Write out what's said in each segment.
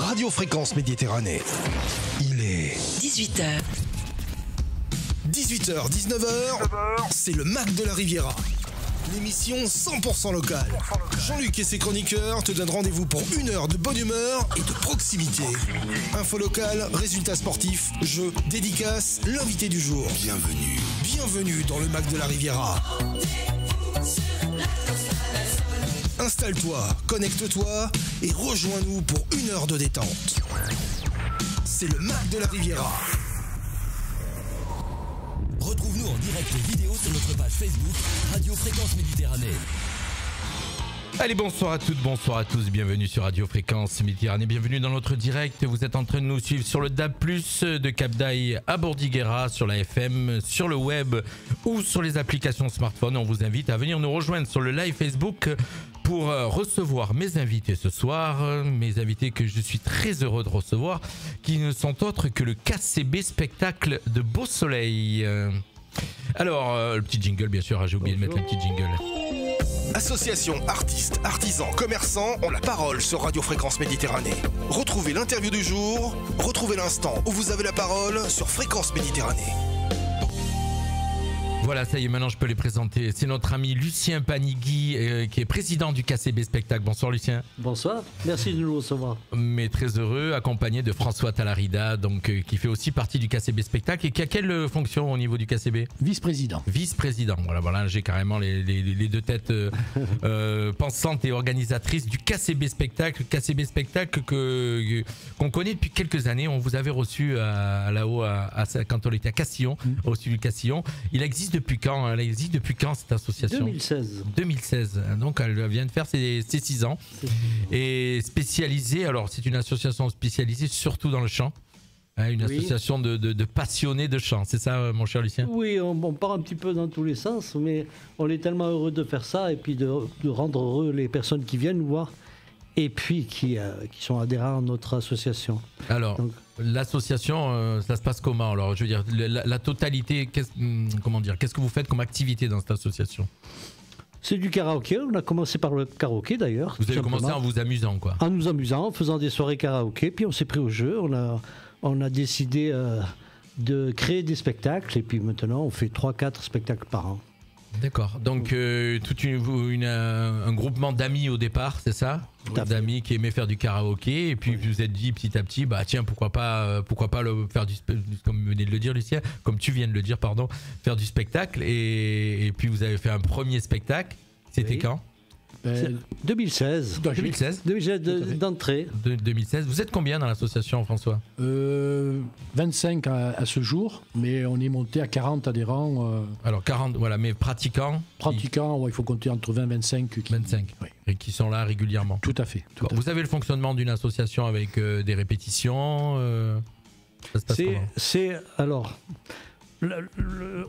Radio Fréquence Méditerranée. Il est 18h. 18h, 19h, c'est le Mac de la Riviera. L'émission 100% locale. Jean-Luc et ses chroniqueurs te donnent rendez-vous pour une heure de bonne humeur et de proximité. Info locale, résultats sportifs, jeux, dédicaces, l'invité du jour. Bienvenue dans le Mac de la Riviera. Installe-toi, connecte-toi et rejoins-nous pour une heure de détente. C'est le Mac de la Riviera. Retrouve-nous en direct vidéo sur notre page Facebook Radio Fréquence Méditerranée. Allez, bonsoir à toutes, bonsoir à tous, bienvenue sur Radio Fréquence Méditerranée, bienvenue dans notre direct. Vous êtes en train de nous suivre sur le DAB+, de Cap d'Aille à Bordighera, sur la FM, sur le web ou sur les applications smartphone. On vous invite à venir nous rejoindre sur le live Facebook pour recevoir mes invités ce soir, mes invités que je suis très heureux de recevoir, qui ne sont autres que le KCB Spectacle de Beau Soleil. Alors, le petit jingle, bien sûr, j'ai oublié de mettre le petit jingle. Associations, artistes, artisans, commerçants ont la parole sur Radio Fréquence Méditerranée. Retrouvez l'interview du jour, retrouvez l'instant où vous avez la parole sur Fréquence Méditerranée. Voilà, ça y est, maintenant je peux les présenter. C'est notre ami Lucien Panigui, qui est président du KCB Spectacle. Bonsoir Lucien. Bonsoir, merci de nous recevoir. Mais très heureux, accompagné de François Talarida, donc, qui fait aussi partie du KCB Spectacle et qui a quelle fonction au niveau du KCB ? Vice-président. Vice-président, voilà, j'ai carrément les deux têtes pensantes et organisatrices du KCB Spectacle. KCB Spectacle qu'on connaît depuis quelques années. On vous avait reçu là-haut quand on était à Castillon, au-dessus du Castillon. Il existe depuis quand ? Elle existe depuis quand cette association ? 2016. 2016. Donc elle vient de faire ses 6 ans. Et spécialisée, alors c'est une association spécialisée surtout dans le chant. Une association de passionnés de chant. C'est ça, mon cher Lucien ? Oui, on part un petit peu dans tous les sens, mais on est tellement heureux de faire ça et puis de rendre heureux les personnes qui viennent nous voir et puis qui sont adhérents à notre association. Alors, l'association, ça se passe comment ? Alors, je veux dire, la totalité, qu'est-ce que vous faites comme activité dans cette association ? C'est du karaoké, on a commencé par le karaoké d'ailleurs. Vous avez commencé en vous amusant, quoi ? En nous amusant, en faisant des soirées karaoké, puis on s'est pris au jeu, on a décidé de créer des spectacles, et puis maintenant on fait 3-4 spectacles par an. D'accord. Donc un groupement d'amis au départ, c'est ça ? D'amis qui aimaient faire du karaoké, et puis vous vous êtes dit petit à petit, bah tiens, pourquoi pas faire comme vous venez de le dire Lucien, comme tu viens de le dire, pardon, faire du spectacle, et puis vous avez fait un premier spectacle. C'était quand ? 2016. 2016 d'entrée. 2016. Vous êtes combien dans l'association, François ? 25 à ce jour, mais on est monté à 40 adhérents. Alors 40, voilà, mais pratiquants. Il faut compter entre 20 et 25. 25, oui. Et qui sont là régulièrement. Tout à fait. Vous avez le fonctionnement d'une association avec des répétitions ça se passe comment ? Alors,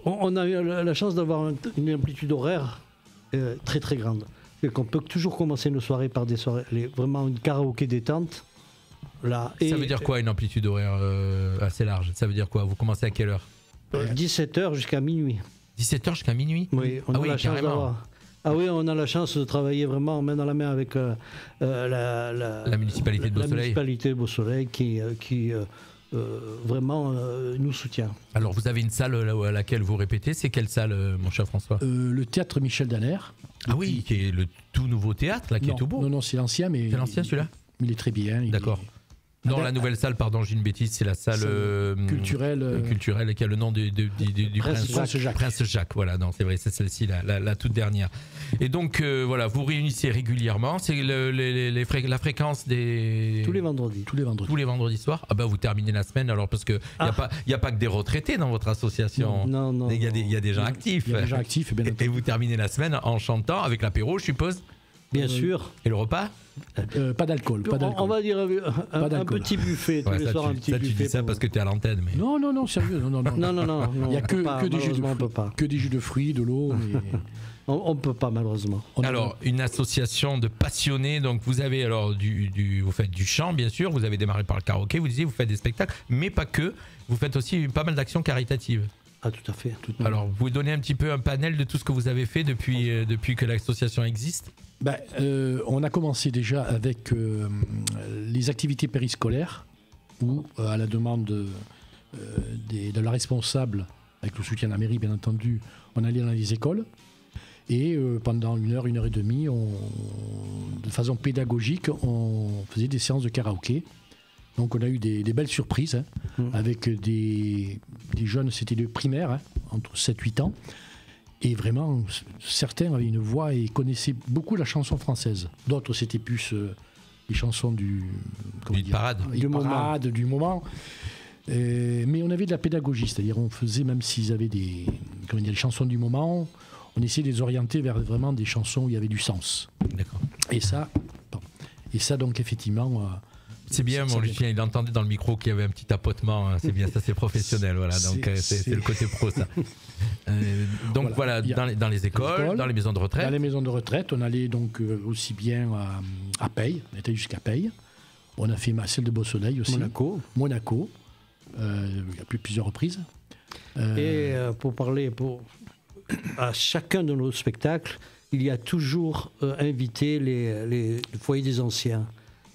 on a eu la chance d'avoir une amplitude horaire très très grande. Et qu'on peut toujours commencer nos soirées par des soirées, vraiment une karaoké détente. Là, ça veut dire quoi une amplitude horaire assez large ? Ça veut dire quoi ? Vous commencez à quelle heure ? 17h jusqu'à minuit. 17h jusqu'à minuit ? Oui, on a la chance d'avoir. Ah oui, on a la chance de travailler vraiment main dans la main avec la municipalité de Beau Soleil. La municipalité de Beau Soleil qui vraiment nous soutient. Alors vous avez une salle à laquelle vous répétez, c'est quelle salle, mon cher François ? Le théâtre Michel Danner. Ah oui, qui est le tout nouveau théâtre, là, qui est tout beau. Non, c'est l'ancien, mais... C'est l'ancien, celui-là ? Il est très bien. D'accord. Non, la nouvelle salle, pardon, j'ai une bêtise, c'est la salle culturelle qui a le nom du Prince Jacques. Voilà, non, c'est vrai, c'est celle-ci, la toute dernière. Et donc, voilà, vous réunissez régulièrement. C'est la fréquence des... Tous les vendredis. Tous les vendredis soirs. Ah ben, vous terminez la semaine, alors, parce qu'il n'y a pas que des retraités dans votre association. Non. Il y a des gens actifs. Il y a des gens actifs, bien entendu. Et vous terminez la semaine en chantant, avec l'apéro, je suppose. Bien sûr. Et le repas ? Pas d'alcool. On va dire un petit buffet tous les soirs, un petit buffet. Tu dis ça parce que tu es à l'antenne. Mais... Non, sérieux. Non. Il n'y a que des jus de fruits, de l'eau. Mais... on ne peut pas, malheureusement. Alors, une association de passionnés. Donc, vous avez alors vous faites du chant, bien sûr. Vous avez démarré par le karaoké. Vous disiez, vous faites des spectacles, mais pas que. Vous faites aussi pas mal d'actions caritatives. Ah, tout à fait. Alors, vous pouvez donner un petit peu un panel de tout ce que vous avez fait depuis que l'association existe ? On a commencé déjà avec les activités périscolaires, où, à la demande de la responsable, avec le soutien de la mairie bien entendu, on allait dans les écoles. Et pendant 1h et demie, de façon pédagogique, on faisait des séances de karaoké. Donc on a eu des belles surprises, avec des jeunes, c'était de primaire, entre 7-8 ans. Et vraiment, certains avaient une voix et connaissaient beaucoup la chanson française. D'autres, c'était plus les chansons du parade. Du moment. Mais on avait de la pédagogie, c'est-à-dire on faisait, même s'ils avaient des chansons du moment, on essayait de les orienter vers vraiment des chansons où il y avait du sens. D'accord. Et ça donc effectivement... c'est bien, mon Lucien, il entendait dans le micro qu'il y avait un petit tapotement. C'est bien, ça c'est professionnel. Voilà, donc c'est le côté pro, ça. Donc voilà, dans les écoles, dans les maisons de retraite. Dans les maisons de retraite, on allait donc aussi bien à Peille, on était jusqu'à Peille. On a fait celle de Beau-Soleil aussi. Monaco. Il y a plusieurs reprises. Et pour parler à chacun de nos spectacles, il y a toujours invité les foyers des anciens.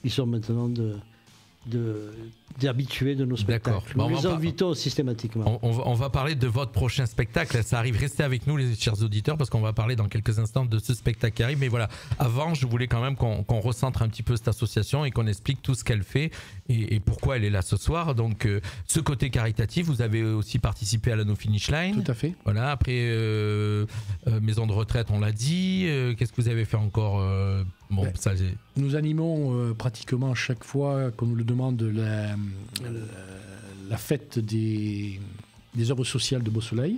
Ils sont maintenant d'habitués de nos spectacles. Nous les invitons systématiquement. On va parler de votre prochain spectacle. Ça arrive, restez avec nous, les chers auditeurs, parce qu'on va parler dans quelques instants de ce spectacle qui arrive. Mais voilà, avant, je voulais quand même qu'on recentre un petit peu cette association et qu'on explique tout ce qu'elle fait et pourquoi elle est là ce soir. Donc, ce côté caritatif, vous avez aussi participé à la No Finish Line. Tout à fait. Voilà, après, maison de retraite, on l'a dit. Qu'est-ce que vous avez fait encore nous animons pratiquement chaque fois qu'on nous le demande la fête des œuvres sociales de Beau-Soleil.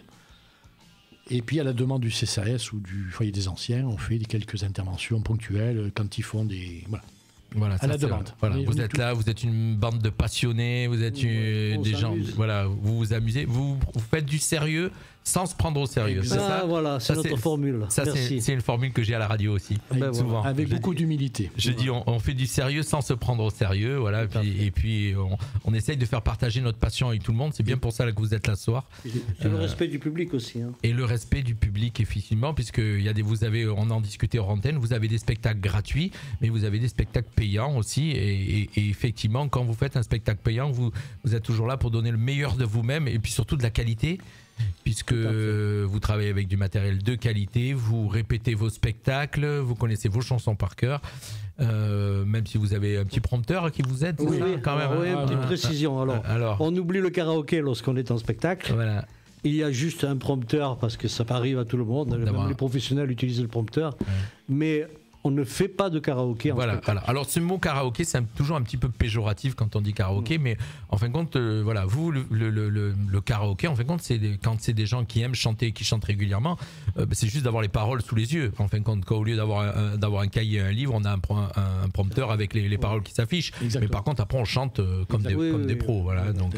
Et puis à la demande du CCAS ou du foyer des anciens, on fait quelques interventions ponctuelles quand ils font des... Voilà, à la demande. Voilà, vous êtes là, vous êtes une bande de passionnés, vous êtes des gens... Voilà, vous vous amusez, vous faites du sérieux sans se prendre au sérieux. C'est ça, voilà, c'est notre formule. Ça, c'est une formule que j'ai à la radio aussi, souvent. Avec beaucoup d'humilité. Je dis, on fait du sérieux sans se prendre au sérieux, voilà. Et puis, on essaye de faire partager notre passion avec tout le monde. C'est bien pour ça que vous êtes là ce soir. C'est le respect du public aussi. Et le respect du public, effectivement, puisque on en discutait hors antenne, vous avez des spectacles gratuits, mais vous avez des spectacles payants aussi. Et effectivement, quand vous faites un spectacle payant, vous êtes toujours là pour donner le meilleur de vous-même et puis surtout de la qualité. Puisque vous travaillez avec du matériel de qualité, vous répétez vos spectacles, vous connaissez vos chansons par cœur, même si vous avez un petit prompteur qui vous aide, oui, quand même. Oui, une petite précision. Alors, on oublie le karaoké lorsqu'on est en spectacle. Voilà. Il y a juste un prompteur parce que ça arrive à tout le monde. Même les professionnels utilisent le prompteur. Ouais. Mais on ne fait pas de karaoké en spectacle. Voilà. Alors ce mot karaoké, c'est toujours un petit peu péjoratif quand on dit karaoké, mais en fin de compte, vous, le karaoké, en fin de compte, quand c'est des gens qui aiment chanter et qui chantent régulièrement, c'est juste d'avoir les paroles sous les yeux. En fin de compte, au lieu d'avoir un cahier et un livre, on a un prompteur avec les paroles qui s'affichent. Exactement. Mais par contre, après, on chante comme des pros. Voilà. Donc,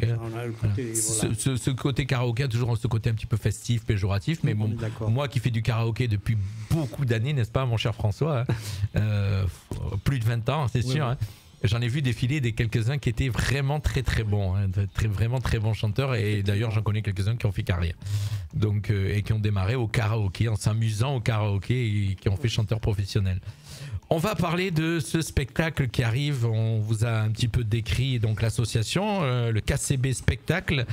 ce côté karaoké a toujours ce côté un petit peu festif, péjoratif, mais bon, moi qui fais du karaoké depuis beaucoup d'années, n'est-ce pas, mon cher François, plus de 20 ans, c'est sûr. Hein. J'en ai vu défiler quelques-uns qui étaient vraiment très très bons, vraiment très bons chanteurs, et d'ailleurs j'en connais quelques-uns qui ont fait carrière, donc et qui ont démarré au karaoké en s'amusant au karaoké et qui ont fait chanteur professionnel. On va parler de ce spectacle qui arrive. On vous a un petit peu décrit donc l'association, le KCB Spectacle.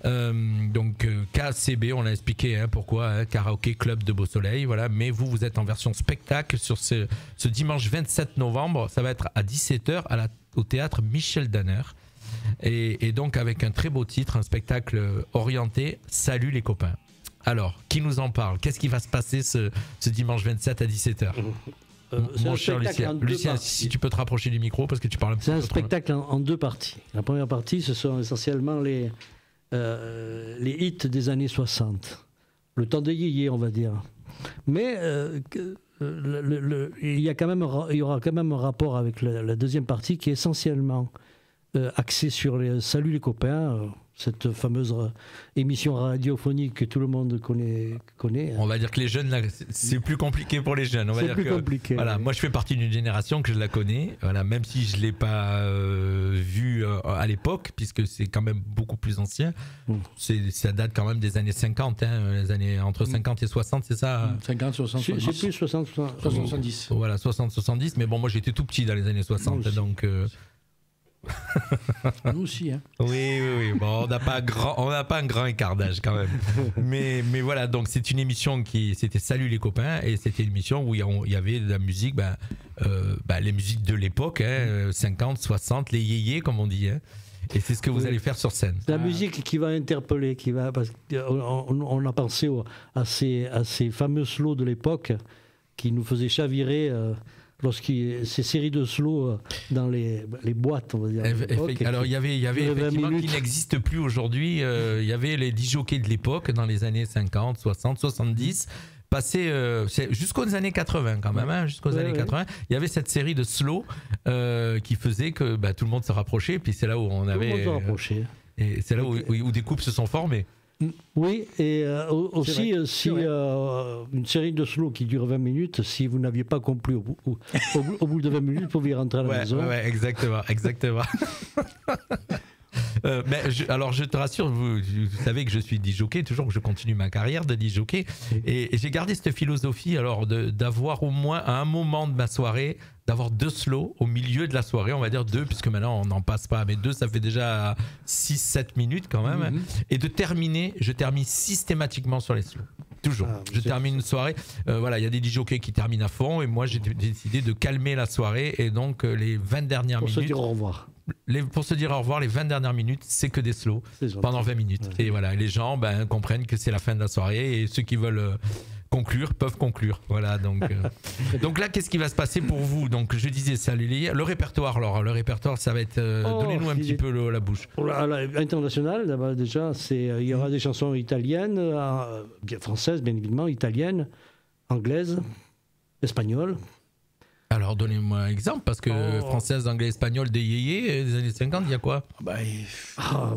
KCB, on l'a expliqué pourquoi, Karaoké Club de Beau-Soleil. Voilà. Mais vous êtes en version spectacle sur ce dimanche 27 novembre. Ça va être à 17h au théâtre Michel Danner. Et donc avec un très beau titre, un spectacle orienté « Salut les copains ». Alors, qui nous en parle ? Qu'est-ce qui va se passer ce dimanche 27 à 17h ? Mon cher Lucien, si tu peux te rapprocher du micro parce que tu parles un peu. C'est un spectacle en deux parties. La première partie, ce sont essentiellement les hits des années 60. Le temps de yéyé, on va dire. Mais il y aura quand même un rapport avec la deuxième partie qui est essentiellement axée sur Salut les copains. cette fameuse émission radiophonique que tout le monde connaît. On va dire que les jeunes, là, c'est plus compliqué pour les jeunes. On va C'est dire plus que, compliqué. Voilà, oui. moi, je fais partie d'une génération que je la connais. Voilà, même si je l'ai pas vue à l'époque, puisque c'est quand même beaucoup plus ancien. Ça date quand même des années 50, les années entre 50 et 60, c'est ça 50, 60, C'est 70. plus 60. 70. Voilà, 60-70. Mais bon, moi, j'étais tout petit dans les années 60, Moi aussi. donc. Nous aussi, hein. Oui. Bon, on n'a pas un grand écart d'âge quand même. Mais voilà, donc c'est une émission c'était Salut les copains, et c'était une émission où il y avait de la musique, les musiques de l'époque, 50, 60, les yéyés comme on dit. Et c'est ce que vous Oui. allez faire sur scène. La musique qui va interpeller, parce qu'on a pensé à ces fameux slows de l'époque qui nous faisaient chavirer ces séries de slow dans les boîtes, on va dire. Alors il y avait 20 effectivement minutes. qui n'existe plus aujourd'hui. Il y avait les disjockeys de l'époque dans les années 50, 60, 70. Passé jusqu'aux années 80 quand même, jusqu'aux années 80, il y avait cette série de slow qui faisait que tout le monde se rapprochait, puis c'est là où on avait Tout le monde se rapprochait. et c'est là où des couples se sont formés. Oui, et aussi, vrai, si c'est vrai. une série de slow qui dure 20 minutes, si vous n'aviez pas compris au bout de 20 minutes, vous pouviez rentrer à la maison. Ouais, exactement. Alors je te rassure, vous savez que je suis disjockey, toujours que je continue ma carrière de disjockey, et j'ai gardé cette philosophie alors d'avoir au moins à un moment de ma soirée, d'avoir 2 slows au milieu de la soirée, on va dire 2, puisque maintenant on n'en passe pas, mais 2 ça fait déjà 6-7 minutes quand même, et je termine systématiquement sur les slows. Toujours. Je termine une soirée. Il y a des disjockeys qui terminent à fond, et moi j'ai décidé de calmer la soirée, et donc les 20 dernières Pour minutes. se dire au revoir. Pour se dire au revoir, les 20 dernières minutes, c'est que des slows C'est gentil. pendant 20 minutes. Ouais. Et voilà, les gens comprennent que c'est la fin de la soirée, et ceux qui veulent conclure peuvent conclure. Voilà, donc là, qu'est-ce qui va se passer pour vous? Donc je disais, salut les... Le répertoire, alors, ça va être... donnez-nous un petit peu la bouche. Pour l'international, d'abord, déjà, il y aura des chansons italiennes, françaises, bien évidemment, italiennes, anglaises, espagnoles. Alors donnez-moi un exemple, parce que française, anglais, espagnol, des yéyés, des années 50, il y a quoi?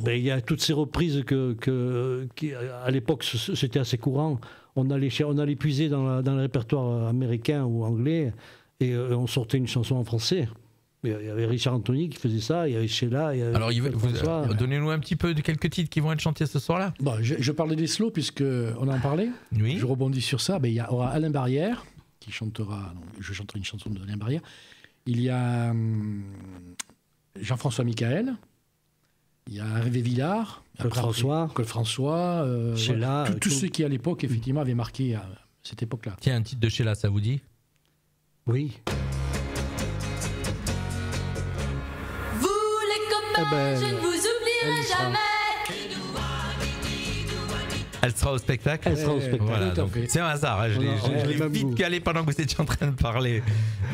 Il y a toutes ces reprises qui, à l'époque, c'était assez courant. On allait puiser dans le répertoire américain ou anglais, et on sortait une chanson en français. Il y avait Richard Anthony qui faisait ça, il y avait Sheila, il y avait Alors François. donnez-nous un petit peu de quelques titres qui vont être chantés ce soir-là. Bon, je parlais des slows puisqu'on en parlait. Oui. Je rebondis sur ça. Il y aura Alain Barrière qui chantera. Donc, je chanterai une chanson de Alain Barrière. Il y a Jean-François Michael. Il y a Hervé Villard. Claude François. Claude François. Sheila, tous ceux qui, à l'époque, effectivement, avaient marqué cette époque-là. Tiens, un titre de Sheila, ça vous dit? Oui. Vous les copains, je ne vous oublierai jamais. Elle sera au spectacle. Elle sera au spectacle. Voilà, Tout à donc, fait. c'est un hasard. Je On a l'ai le même vite goût. calé pendant que vous étiez en train de parler.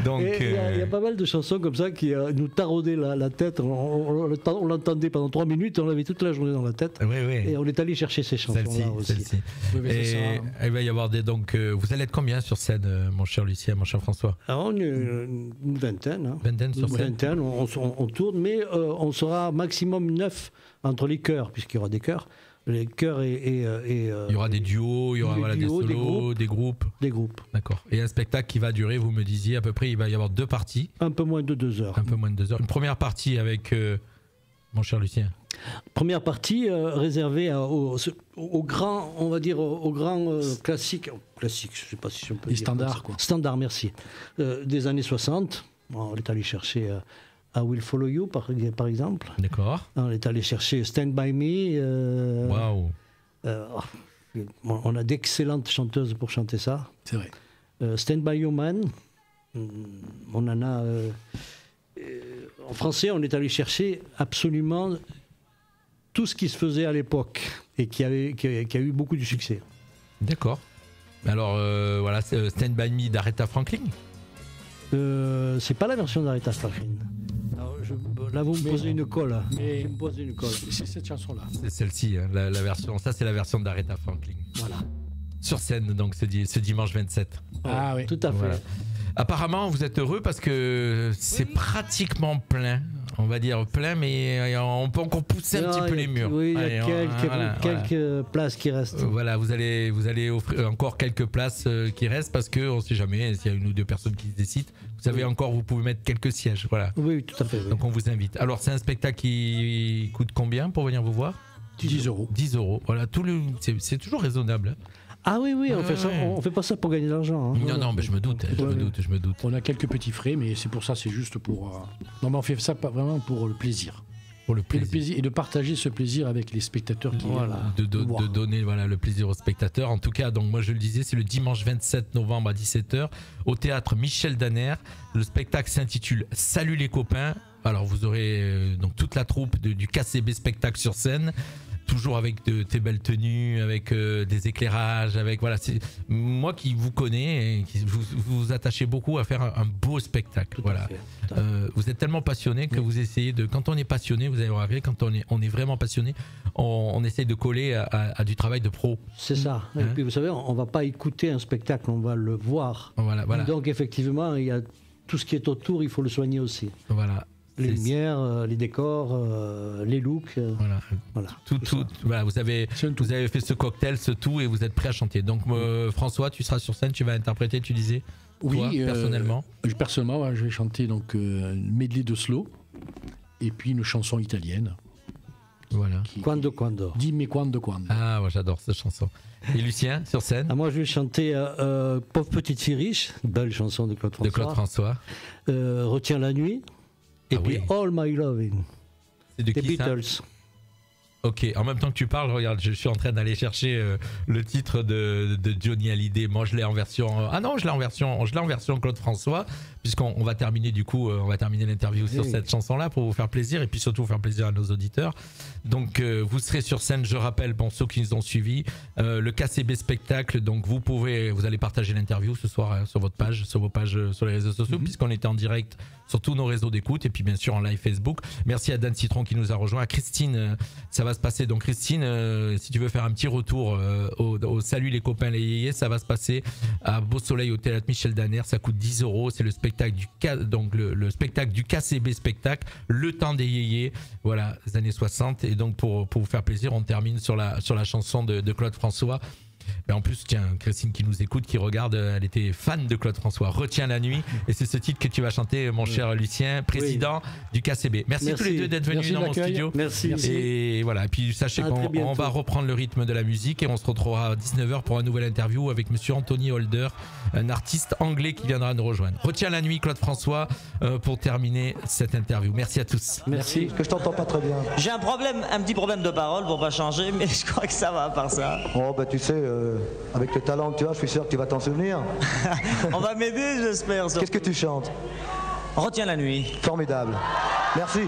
Donc, Et il y a pas mal de chansons comme ça qui nous taraudaient la tête. On l'entendait pendant 3 minutes, on l'avait toute la journée dans la tête. oui. Et on est allé chercher ces chansons-là aussi. Celle-ci. Oui, mais c'est Et ça. il va y avoir donc, vous allez être combien sur scène, mon cher Lucien, mon cher François? Alors, on est une vingtaine. Hein. Vingtaine sur Une scène. vingtaine, on tourne, mais on sera maximum 9 entre les chœurs, puisqu'il y aura des chœurs. Les chœurs et Il y aura des duos, il y aura des des duos, solos, des groupes. des groupes. D'accord. Et un spectacle qui va durer, vous me disiez, à peu près, il va y avoir 2 parties, Un peu moins de 2 heures. un peu moins de 2 heures. Une première partie avec mon cher Lucien. Première partie réservée au grand, on va dire, au grand classique, je ne sais pas si on peut Les dire standards, comme ça. quoi. Standards, merci. Des années 60. On est allé chercher I Will Follow You, par exemple. D'accord. On est allé chercher Stand By Me. Waouh. On a d'excellentes chanteuses pour chanter ça. C'est vrai. Stand By Your Man. On en a. En français, on est allé chercher absolument tout ce qui se faisait à l'époque et qui a eu beaucoup de succès. D'accord. Alors, voilà, c'est Stand By Me d'Aretha Franklin. C'est pas la version d'Aretha Franklin. Alors, là, vous me posez une colle. mais- Vous me posez une colle. C'est cette chanson-là. C'est celle-ci, hein, la version. Ça, c'est la version d'Aretha Franklin. Voilà. Sur scène, donc, ce dimanche 27. Ah oui. Tout à fait. Voilà. Apparemment, vous êtes heureux parce que c'est pratiquement plein on va dire plein, mais on peut encore pousser un petit peu les murs. Oui, il y Allez, a quelques places qui restent. Voilà, vous allez offrir encore quelques places qui restent parce que on sait jamais s'il y a une ou deux personnes qui se décident. Vous savez encore, vous pouvez mettre quelques sièges. Voilà. Oui, tout à fait. Oui. Donc on vous invite. Alors c'est un spectacle qui coûte combien pour venir vous voir? 10 euros. 10 euros. Voilà, c'est toujours raisonnable. Ah oui, on fait pas ça pour gagner de l'argent. Hein. Non, mais je me doute. On a quelques petits frais, mais c'est pour ça, c'est juste pour. Non, mais on fait ça pas vraiment pour le plaisir. Pour le plaisir. Et de partager ce plaisir avec les spectateurs qui viennent. De donner le plaisir aux spectateurs. En tout cas, donc moi je le disais, c'est le dimanche 27 novembre à 17h au théâtre Michel Danner. Le spectacle s'intitule Salut les copains. Alors vous aurez donc toute la troupe du KCB Spectacle sur scène. Toujours avec de tes belles tenues, avec des éclairages, avec voilà. C'est moi qui vous connais et qui vous attachez beaucoup à faire un beau spectacle. Voilà. Vous êtes tellement passionné que vous essayez de. Quand on est passionné, vous allez remarquer, quand on est vraiment passionné, on essaye de coller à du travail de pro. C'est ça. Et puis vous savez, on va pas écouter un spectacle, on va le voir. Voilà. Donc effectivement, il y a tout ce qui est autour, il faut le soigner aussi. Voilà. Les lumières, les décors, les looks. Voilà. Tout, voilà, vous avez fait ce cocktail, ce tout, et vous êtes prêt à chanter. Donc François, tu seras sur scène, tu vas interpréter, tu disais. Oui, toi, personnellement. Personnellement, je vais chanter donc une medley de slow et puis une chanson italienne. Voilà. Quando. Dimmi quando. Ah, moi j'adore cette chanson. Et Lucien, sur scène? Moi je vais chanter Pauvre petite fille riche, belle chanson de Claude François. Retiens la nuit. Et puis All My Loving, c'est de des qui, Beatles. Ça? Ok, en même temps que tu parles, regarde, je suis en train d'aller chercher le titre de Johnny Hallyday. Moi, je l'ai en version. Je l'ai en version Claude François, puisqu'on va terminer l'interview sur cette chanson-là pour vous faire plaisir et puis surtout faire plaisir à nos auditeurs. Donc, vous serez sur scène, je rappelle, pour ceux qui nous ont suivis, le KCB Spectacle. Donc, vous allez partager l'interview ce soir sur vos pages sur les réseaux sociaux, puisqu'on était en direct sur tous nos réseaux d'écoute et puis bien sûr en live Facebook. Merci à Dan Citron qui nous a rejoint. À Christine, ça va se passer. Donc Christine, si tu veux faire un petit retour au Salut les copains les yéyés, ça va se passer à Beau Soleil au théâtre Michel Danner. Ça coûte 10 euros. C'est le spectacle le spectacle du KCB Spectacle, le temps des yéyés, voilà, les années 60. Et donc pour vous faire plaisir, on termine sur la chanson de Claude François. Mais en plus, tiens, Christine qui nous écoute, qui regarde, elle était fan de Claude François. Retiens la nuit. Et c'est ce titre que tu vas chanter, mon cher Lucien, président du KCB. Merci tous les deux d'être venus dans mon studio. Merci. Et voilà. Et puis sachez qu'on va reprendre le rythme de la musique et on se retrouvera à 19h pour une nouvelle interview avec monsieur Anthony Holder, un artiste anglais qui viendra nous rejoindre. Retiens la nuit, Claude François, pour terminer cette interview. Merci à tous. Merci. Que je t'entends pas très bien. J'ai un petit problème de parole pour pas changer, mais je crois que ça va à part ça. Oh bah tu sais, avec le talent que tu as, je suis sûr que tu vas t'en souvenir. On va m'aider, j'espère. Qu'est-ce que tu chantes? Retiens la nuit. Formidable. Merci.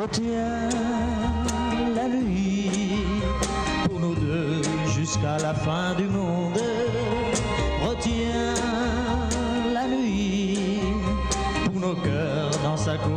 Retiens la nuit pour nous deux jusqu'à la fin du monde. Retiens la nuit pour nos cœurs dans sa course.